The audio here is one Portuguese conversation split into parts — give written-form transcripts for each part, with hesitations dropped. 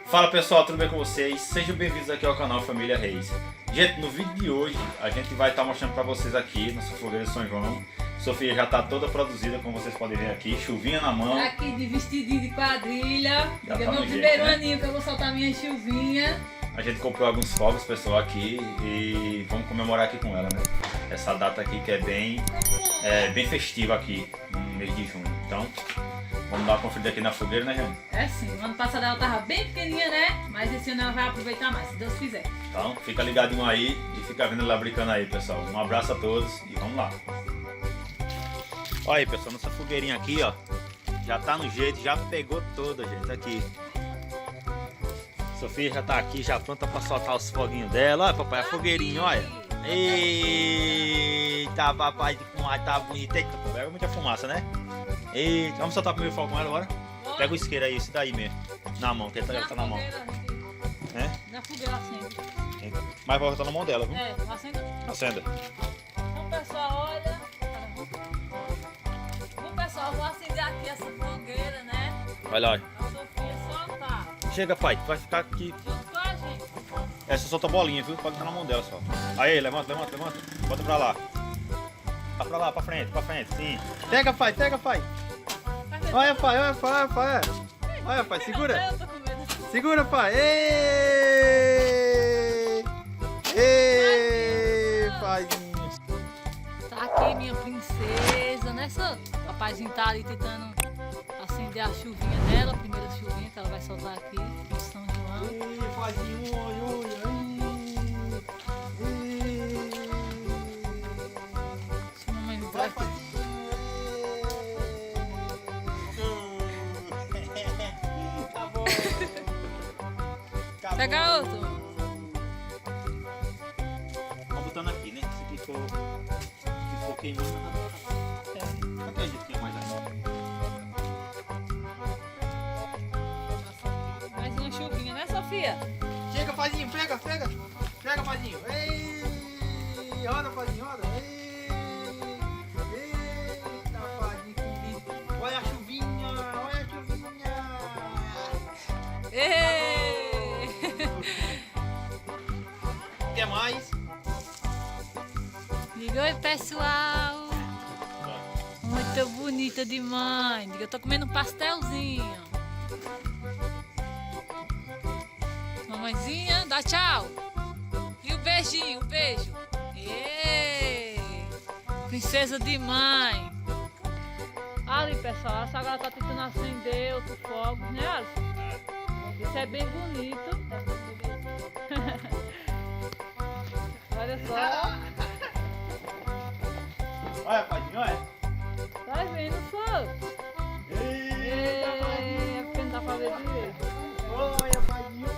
Fala pessoal, tudo bem com vocês? Sejam bem-vindos aqui ao canal Família Reis. Gente, no vídeo de hoje a gente vai estar mostrando para vocês aqui nossa fogueira de São João. Sofia já está toda produzida, como vocês podem ver aqui, chuvinha na mão. Aqui de vestidinho de quadrilha. Já tá meu no primeiro jeito, né? aninho que eu vou soltar minha chuvinha. A gente comprou alguns fogos, pessoal, aqui e vamos comemorar aqui com ela, né? Essa data aqui que é bem festiva aqui no mês de junho. Então, vamos dar uma conferida aqui na fogueira, né, Jane? É sim, o ano passado ela tava bem pequenininha, né? Mas esse ano ela vai aproveitar mais, se Deus quiser. Então, fica ligadinho aí e fica vendo ela brincando aí, pessoal. Um abraço a todos e vamos lá. Olha aí, pessoal, nossa fogueirinha aqui, ó, já tá no jeito, já pegou toda, gente, aqui. Sofia já tá aqui, já pronta pra soltar os foguinhos dela. Olha, papai, a fogueirinha, olha. Eita, papai, tá bonito. Eita, pega muita fumaça, né? Eita, vamos soltar o primeiro fogo com ela agora? Pega o isqueiro aí, esse daí mesmo, na mão, que ele tá na mão. É? Na fogueira acende. Mas vai botar na mão dela, viu? É, acenda. Acenda. Então, pessoal, olha. Bom, pessoal, vou acender aqui essa fogueira, né? Vai lá, olha. A Sofia soltar. Chega, pai, vai ficar aqui. Junto com a gente. Essa solta a bolinha, viu? Pode estar na mão dela só. Aí, levanta. Bota pra lá. Tá pra lá, pra frente, sim. Pega, pai. Olha, pai. Olha, pai, segura. Eu tô com medo. Segura, pai. Ei, paizinho. Tá aqui minha princesa, né, Sô? O papaizinho tá ali tentando acender a chuvinha dela, a primeira chuvinha que ela vai soltar aqui em São João. Ei, paizinho, olha. Deixa a mamãe me dar aqui. Tá bom. Pega outro. Vamos botando aqui, né? Se ficou queimando, não acredito que é mais ainda. Mais uma chuvinha, né, Sofia? Chega, paizinho, pega, paizinho. Ei, roda, paizinho, roda. Eita, paizinho, que lindo. Olha a chuvinha. Ei! Quer mais? Diga oi, pessoal. Muito bonita demais. Diga, eu tô comendo um pastelzinho. Mamãezinha, dá tchau. E o beijinho, o beijo. Ei! Princesa de mãe. Ali, pessoal, a sogra tá tentando acender outro fogo, né, Alisson? Isso é bem bonito. Olha só. Olha, paizinho, olha. Tá vendo, só? É porque não dá pra ver direito. Olha, paizinho.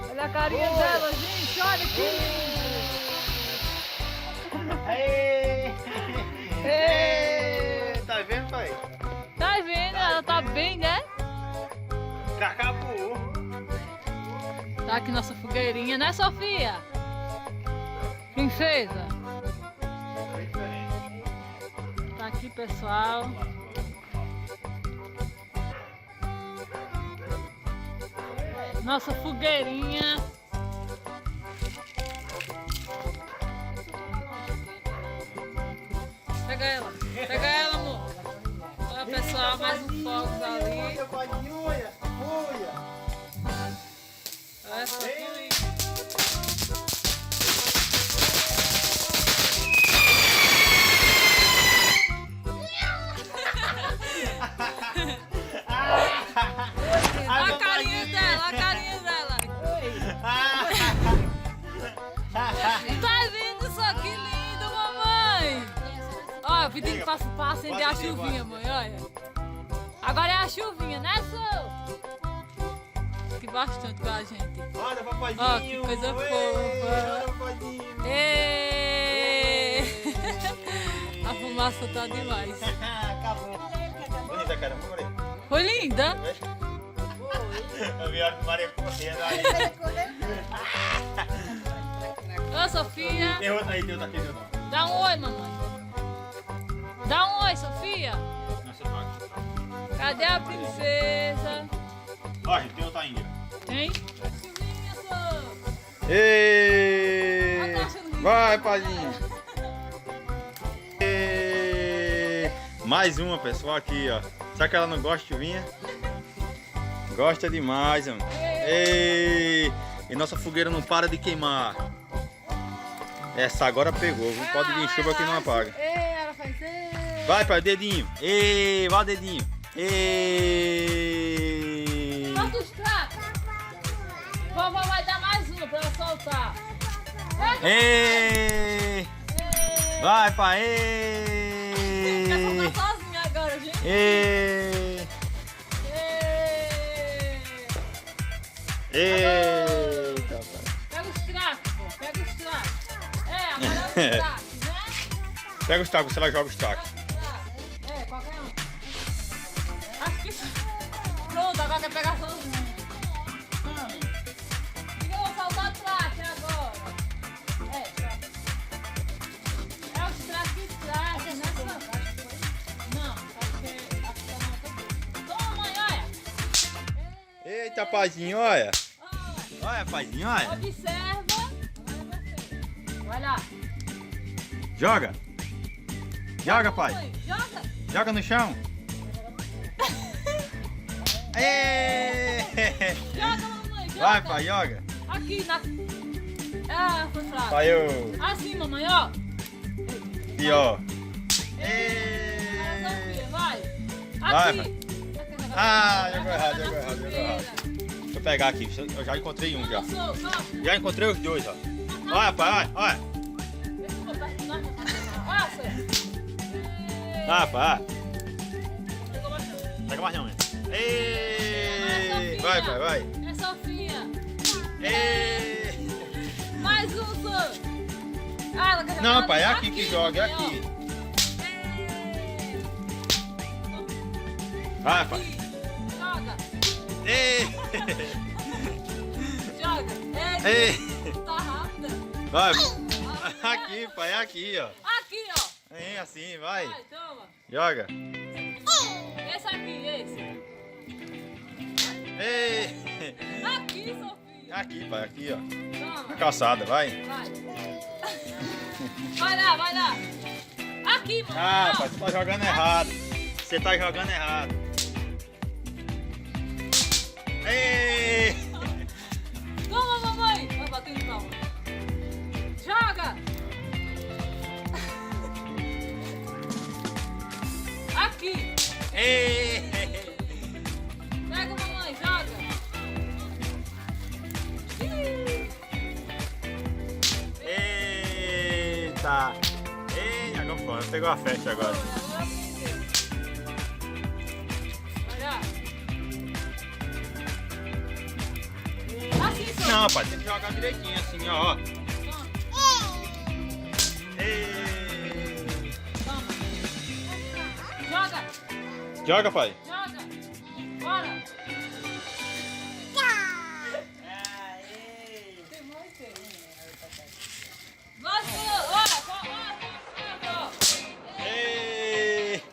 Olha a carinha dela, gente. Olha que lindo. Ei, tá vendo, pai? Tá vendo? Ela tá bem, né? Acabou. Tá aqui nossa fogueirinha, né, Sofia? Princesa. Tá aqui, pessoal. Nossa fogueirinha. Pega ela, amor. Olha, pessoal, mais um fogo ali. Olha, paizinho, olha. Olha só que lindo. Olha a carinha dela. Tá vendo só que lindo, mamãe? Olha, pedindo pra acender a chuvinha, mãe, olha. Agora é a chuvinha, né, Sô? Que bastante com a gente. Olha, papaizinho. Ó, que coisa fofa. Olha, papaizinho. Ê! A fumaça tá demais. Acabou. Bonita, cara. Vamos ver. Foi linda? Eu vi a hora que Maria correndo aí. Ô, Sofia. Tem outro aí, tem outro aqui, não. Dá um oi, mamãe. Dá um oi, Sofia. Nossa, tá aqui. Cadê a princesa? Ó, gente, tem outra ainda. Tem Vem. Silvinha, sou. Ei! A caixa do Rio. Vai, Padinha! Ei! Mais uma, pessoal, aqui, ó. Será que ela não gosta de chuvinha? Gosta demais, mano. Ei! E nossa fogueira não para de queimar. Essa agora pegou, viu? Pode vir chuva que não apaga. Ela faz. Vai, pai, dedinho. Ei, vai o dedinho. Ei. Solta os trapos. Vovó vai dar mais uma pra ela soltar. Ei. Vai, pai. Quer Ei. soltar sozinha agora, gente? Ei. Eita, pai. Pega os trapos, pô. Pega os trapos. Agora é os trapos, né? Pega os tacos, você lá joga os tacos. Qualquer um. Acho que... Pronto, agora quer pegar sozinho. Eu vou soltar o traste agora. É os trastes nessa... Não, acho que tá na outra vez. Toma, mãe, olha. Eita, paizinho, olha. Olha, paizinho, olha. Observa. Vai lá. Joga. Joga, pai. Mãe, joga. Joga no chão. Ei. Joga, mamãe, joga. Vai, pai, joga. Aqui, na... Ah, foi fraco. Vai, ô. Assim, mamãe, ó. E ó. Vai. Vai, Aqui. Ah, jogou errado, jogou errado, jogou errado. Deixa eu pegar aqui, eu já encontrei um já. Já encontrei os dois, ó. Olha, pai, olha. Ah, pai. Pega mais não, hein? Ei. Vai, pai, vai. É Sofia. Ei. Mais um, Sô. Ah, ela quer jogar Não, pai, é ali. aqui que joga, é aqui. Vai, pai. Joga. Ei. Joga. Ei. Tá rápida. Vai. Aqui, pai, é aqui, ó. Aqui, ó. É assim, vai. Vai, toma. Joga. Esse aqui, esse. Ei. Aqui, Sofia. Aqui, pai, aqui, ó. Toma. Na calçada, vai. Vai. Vai lá, vai lá. Aqui, mamãe. Ah, ó. pai, você tá jogando errado. Você tá jogando errado. Ei. Toma, mamãe. Vai batendo palma. Joga. Aqui. Ei. Pega, mamãe. Joga. Eita. Ei, agora foi. Pegou a festa agora. Olha. Assim, só. Não, pai, tem que jogar direitinho assim, ó. Ei. Toma. Joga. Joga, pai. Joga. Bora. Você, olha, olha. Ei.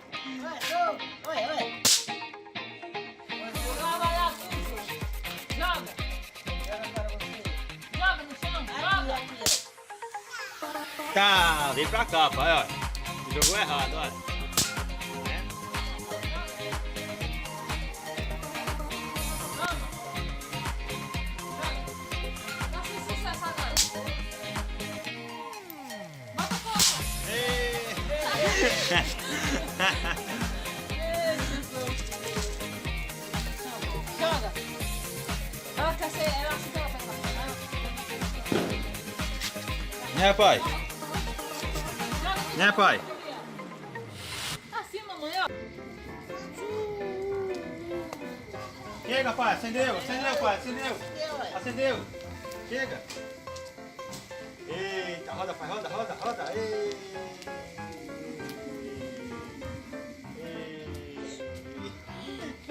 Trabalhar tudo. Joga. Joga no chão. Joga. Tá, vem pra cá, pai, ó. Jogou errado, olha. Joga. Ela quer ser. Ela se ela pega. Né, pai? Né, pai? Assim, mamãe, ó. Chega, pai, acendeu, acendeu, pai, acendeu. Acendeu. Chega. Eita, roda, pai, roda, roda, roda. Ei.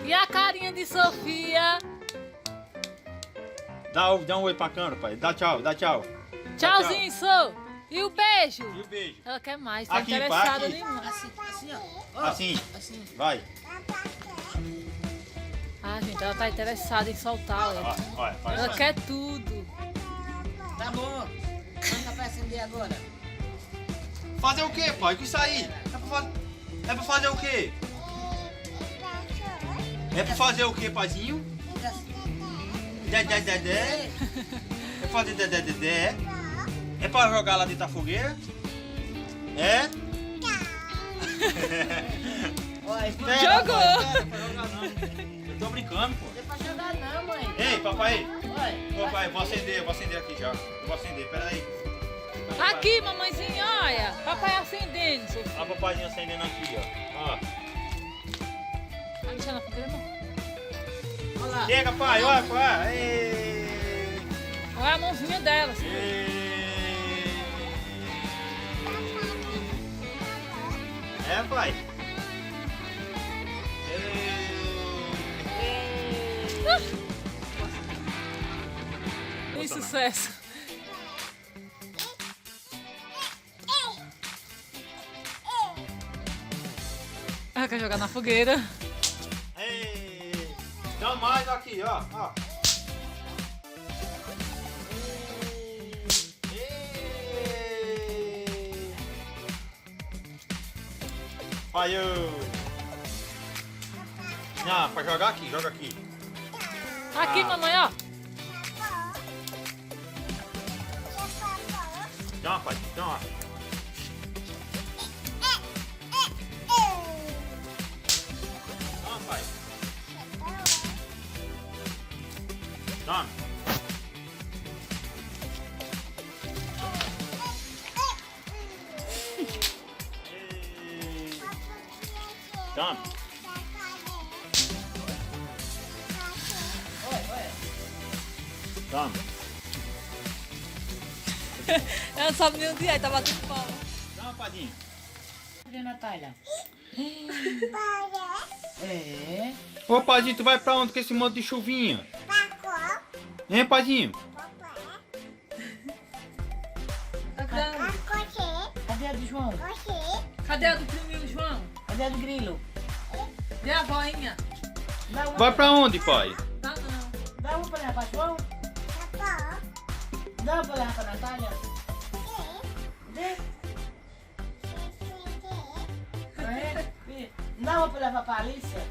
E a carinha de Sofia? Dá um oi pra câmera, pai. Dá tchau, dá tchau. Tchauzinho, Sô. E o beijo? E o beijo? Ela quer mais, tá Aqui, pá, interessada aqui. demais. Assim, ó. Ó, Assim. assim. Vai. Ah, gente, Ela tá interessada em soltar, olha. Olha, faz Ela assim. quer tudo. Tá bom. Manda pra acender agora. Fazer o quê, pai? Com isso aí? É pra fazer o quê? É pra fazer o quê, paizinho? Dedé. É pra fazer dedé. É pra jogar lá dentro da fogueira? É? Olha, Jogou. Não é pra jogar não. Eu tô brincando, pô. não é pra jogar não, mãe. Ei, papai. Olha. Papai, vou acender aqui já. Vou acender, pera aí. Aqui, mamãezinha, olha. Papai acendendo, Sofia. A papaizinha acendendo aqui, ó. Vai deixar na fogueira, não? Olha lá. Chega, pai, olha, pai. Ei. Olha a mãozinha dela. Sofia. É, pai. Que sucesso. Ela quer jogar na fogueira. Ei. Dá mais aqui, ó. Ei. Pai, Não, pra jogar aqui, joga aqui. Aqui, mamãe, ó. Toma, pai, toma. Toma, pai. Toma. Ei. Toma. Toma. Ela não sabe nem onde é, tá batendo palma. Toma, padinho. Cadê, Natália? É. Ô, padinho, tu vai pra onde com esse monte de chuvinha? Hein, padinho? Cadê a do João? Cadê a do priminho, João? Cadê a do Grilo? Cadê a voinha? Dá uma, Vai pra onde, pai? Tá não. dá uma pra levar pra João? Dá uma pra levar pra Natália? Dê. É? Dá uma pra levar pra Alicia?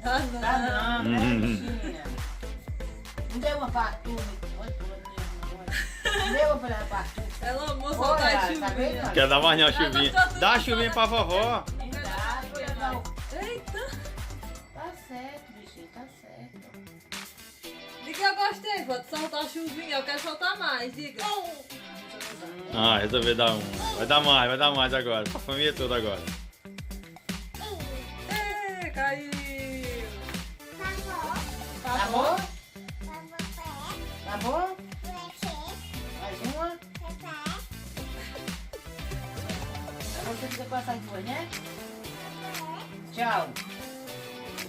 Tá Dá não. não, né, bichinha? Não deu uma pra tu? Não deu uma pra levar pra tu? Ela amou Olha, soltar a tá chuvinha. vendo? Quer dar mais uma chuvinha? chuvinha? Dá a chuvinha pra vovó. Dá, vou levar o- Eita. Tá certo, bichinho, tá certo. Diga eu gostei, vou soltar a chuvinha. Eu quero soltar mais, diga. Ah, resolveu dar um. Vai dar mais agora. A família toda agora. Caiu. Tá bom? Tá bom? Mais uma? Você fica com essa duas, né? Tchau.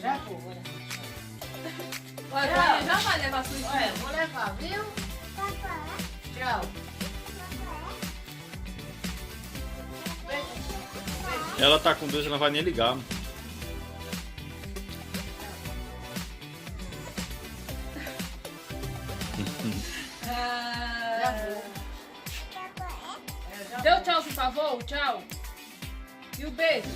Já foi, olha. Olha, a Vânia já vai levar a sua Olha, esquina. vou levar, viu? Tchau. Ela tá com Deus, ela não vai nem ligar. Já foi. Deu tchau, por favor? Tchau. E o beijo?